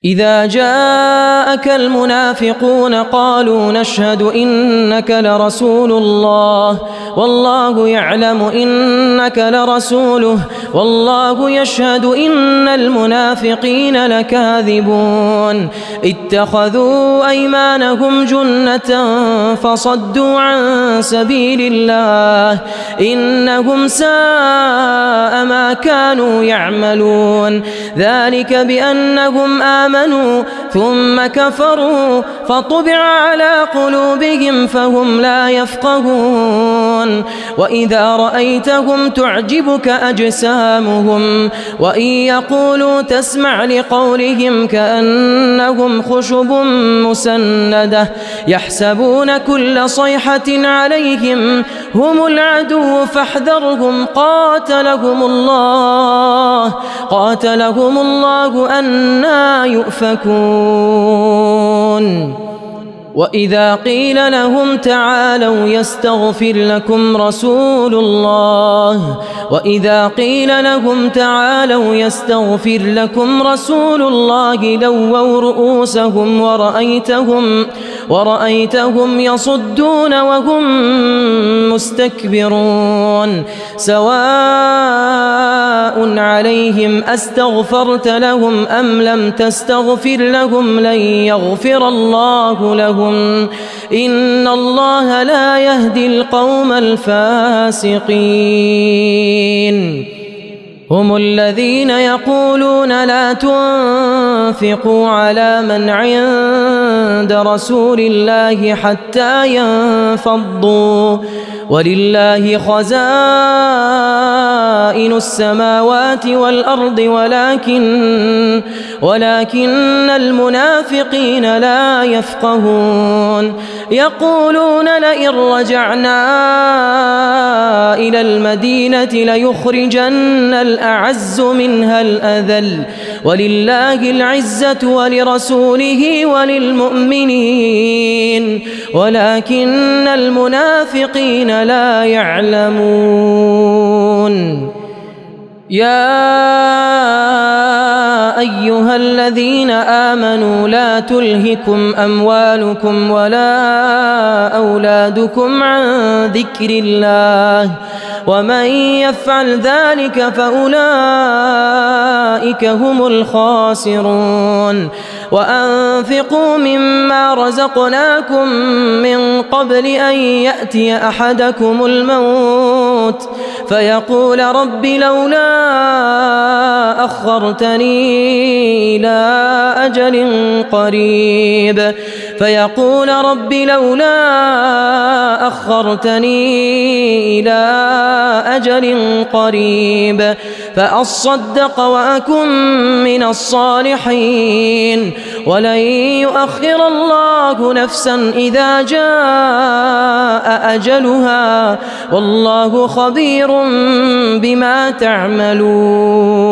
إذا جاءك المنافقون قالوا نشهد إنك لرسول الله والله يعلم إنك لرسوله والله يشهد إن المنافقين لكاذبون اتخذوا أيمانهم جنة فصدوا عن سبيل الله إنهم ساء ما كانوا يعملون ذلك بأنهم آمنوا ثم كفروا فطبع على قلوبهم فهم لا يفقهون وإذا رأيتهم تعجبك أجسامهم وإن يقولوا تسمع لقولهم كأنهم خشب مسندة يحسبون كل صيحة عليهم هم العدو فاحذرهم قاتلهم الله أنى يؤفكون وإذا قيل لهم تعالوا يستغفر لكم رسول الله لووا رؤوسهم ورأيتهم يصدون وهم مستكبرون سواء عليهم أستغفرت لهم أم لم تستغفر لهم لن يغفر الله لهم إن الله لا يهدي القوم الفاسقين هم الذين يقولون لا تنفقوا على من عند رسول الله حتى ينفضوا ولله خزائن السماوات والأرض ولكن المنافقين لا يفقهون يقولون لئن رجعنا إلى المدينة ليخرجن الأعز منها الأذل ولله العزة ولرسوله وللمؤمنين ولكن المنافقين لا يعلمون يا أيها الذين آمنوا لا تلهكم أموالكم ولا أولادكم عن ذكر الله ومن يفعل ذلك فأولئك هم الخاسرون وأنفقوا مما رزقناكم من قبل أن يأتي أحدكم الموت فيقول رب لولا أخرتني إلى أجل قريب فأصدق وأكن من الصالحين ولن يؤخر الله نفسا إذا جاء أجلها والله خبير بما تعملون